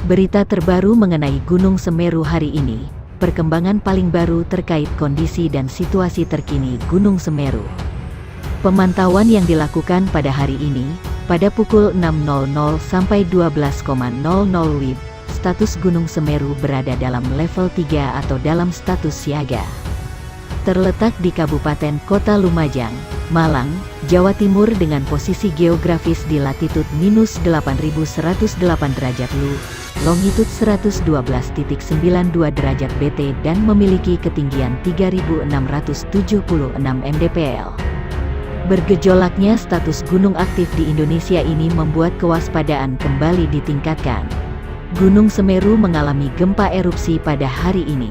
Berita terbaru mengenai Gunung Semeru hari ini, perkembangan paling baru terkait kondisi dan situasi terkini Gunung Semeru. Pemantauan yang dilakukan pada hari ini, pada pukul 6.00 sampai 12.00 WIB, status Gunung Semeru berada dalam level 3 atau dalam status siaga. Terletak di Kabupaten Kota Lumajang, Malang, Jawa Timur dengan posisi geografis di latitud minus 8.108 derajat Lu, longitud 112.92 derajat BT dan memiliki ketinggian 3.676 mdpl. Bergejolaknya status gunung aktif di Indonesia ini membuat kewaspadaan kembali ditingkatkan. Gunung Semeru mengalami gempa erupsi pada hari ini.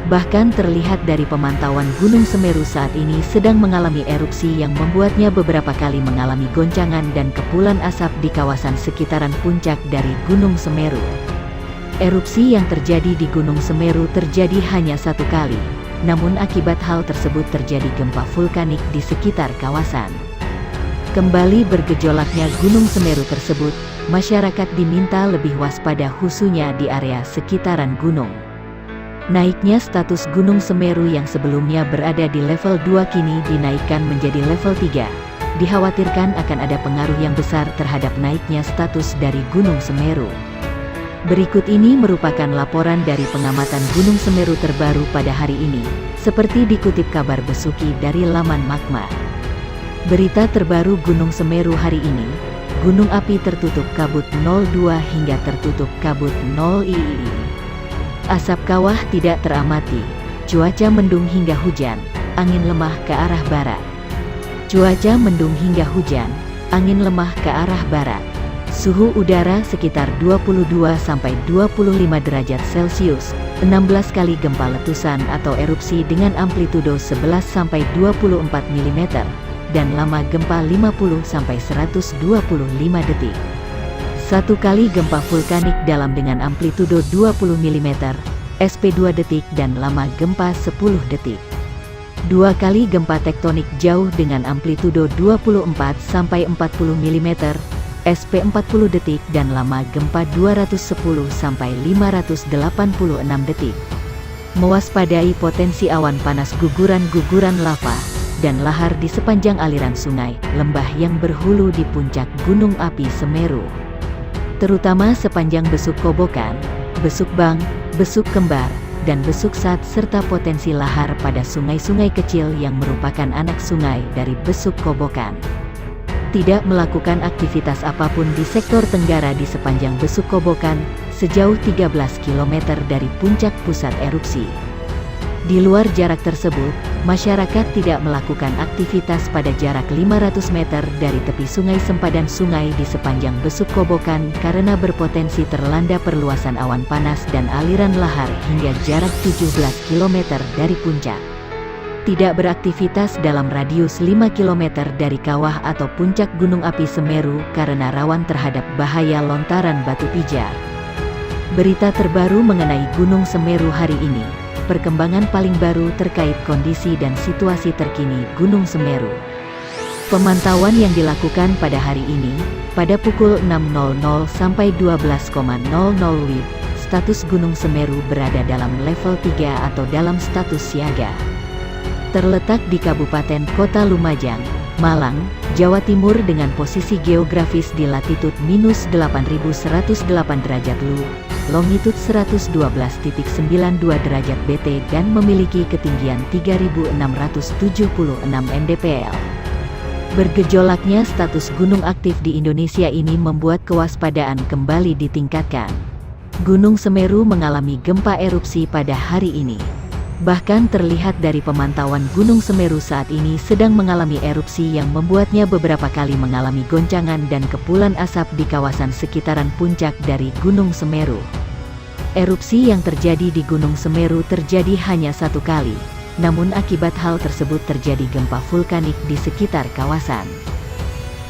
Bahkan terlihat dari pemantauan Gunung Semeru saat ini sedang mengalami erupsi yang membuatnya beberapa kali mengalami goncangan dan kepulan asap di kawasan sekitaran puncak dari Gunung Semeru. Erupsi yang terjadi di Gunung Semeru terjadi hanya satu kali, namun akibat hal tersebut terjadi gempa vulkanik di sekitar kawasan. Kembali bergejolaknya Gunung Semeru tersebut, masyarakat diminta lebih waspada khususnya di area sekitaran gunung. Naiknya status Gunung Semeru yang sebelumnya berada di level 2 kini dinaikkan menjadi level 3. Dikhawatirkan akan ada pengaruh yang besar terhadap naiknya status dari Gunung Semeru. Berikut ini merupakan laporan dari pengamatan Gunung Semeru terbaru pada hari ini, seperti dikutip kabar Besuki dari laman Magma. Berita terbaru Gunung Semeru hari ini, gunung api tertutup kabut 02 hingga tertutup kabut 0 III. Asap kawah tidak teramati, cuaca mendung hingga hujan, angin lemah ke arah barat. Cuaca mendung hingga hujan, angin lemah ke arah barat. Suhu udara sekitar 22-25 derajat Celcius, 16 kali gempa letusan atau erupsi dengan amplitudo 11-24 mm, dan lama gempa 50-125 detik. Satu kali gempa vulkanik dalam dengan amplitudo 20 mm, SP 2 detik dan lama gempa 10 detik. Dua kali gempa tektonik jauh dengan amplitudo 24-40 mm, SP 40 detik dan lama gempa 210-586 detik. Mewaspadai potensi awan panas guguran-guguran lava dan lahar di sepanjang aliran sungai, lembah yang berhulu di puncak Gunung Api Semeru. Terutama sepanjang Besuk Kobokan, Besuk Bang, Besuk Kembar, dan Besuk Sat serta potensi lahar pada sungai-sungai kecil yang merupakan anak sungai dari Besuk Kobokan. Tidak melakukan aktivitas apapun di sektor tenggara di sepanjang Besuk Kobokan, sejauh 13 km dari puncak pusat erupsi. Di luar jarak tersebut, masyarakat tidak melakukan aktivitas pada jarak 500 meter dari tepi sungai sempadan sungai di sepanjang Besuk Kobokan karena berpotensi terlanda perluasan awan panas dan aliran lahar hingga jarak 17 km dari puncak. Tidak beraktivitas dalam radius 5 km dari kawah atau puncak Gunung Api Semeru karena rawan terhadap bahaya lontaran batu pijar. Berita terbaru mengenai Gunung Semeru hari ini. Perkembangan paling baru terkait kondisi dan situasi terkini Gunung Semeru. Pemantauan yang dilakukan pada hari ini, pada pukul 6.00 sampai 12.00 WIB, status Gunung Semeru berada dalam level 3 atau dalam status siaga. Terletak di Kabupaten Kota Lumajang, Malang, Jawa Timur dengan posisi geografis di latitud minus 8.108 derajat Lu, longitud 112.92 derajat BT dan memiliki ketinggian 3.676 mdpl. Bergejolaknya status gunung aktif di Indonesia ini membuat kewaspadaan kembali ditingkatkan. Gunung Semeru mengalami gempa erupsi pada hari ini. Bahkan terlihat dari pemantauan Gunung Semeru saat ini sedang mengalami erupsi yang membuatnya beberapa kali mengalami goncangan dan kepulan asap di kawasan sekitaran puncak dari Gunung Semeru. Erupsi yang terjadi di Gunung Semeru terjadi hanya satu kali, namun akibat hal tersebut terjadi gempa vulkanik di sekitar kawasan.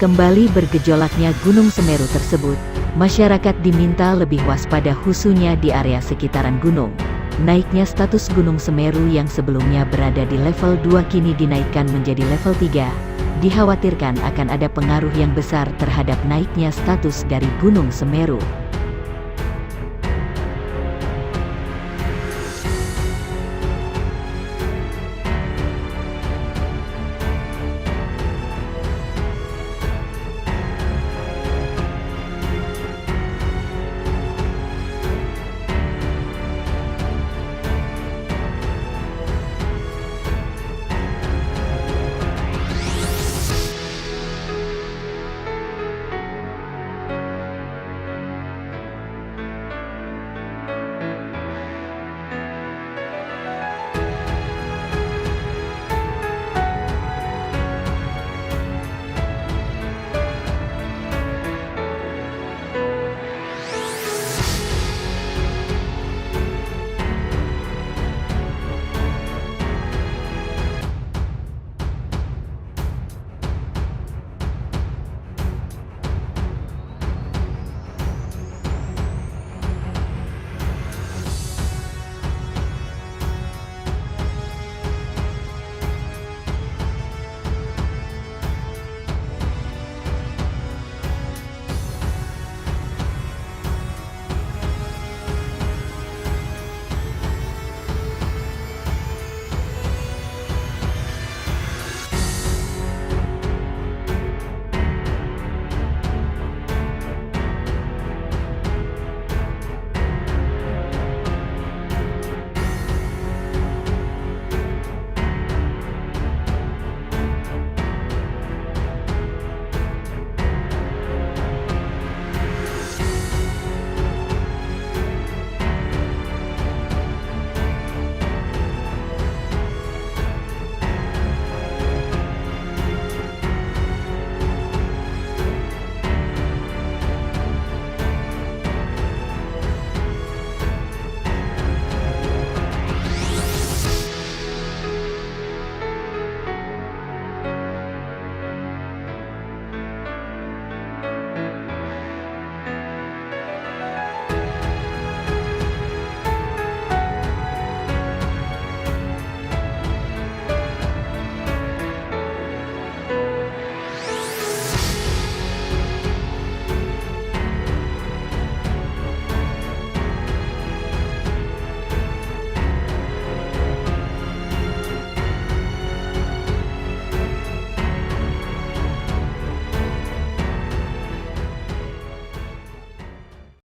Kembali bergejolaknya Gunung Semeru tersebut, masyarakat diminta lebih waspada khususnya di area sekitaran gunung. Naiknya status Gunung Semeru yang sebelumnya berada di level 2 kini dinaikkan menjadi level 3. Dikhawatirkan akan ada pengaruh yang besar terhadap naiknya status dari Gunung Semeru.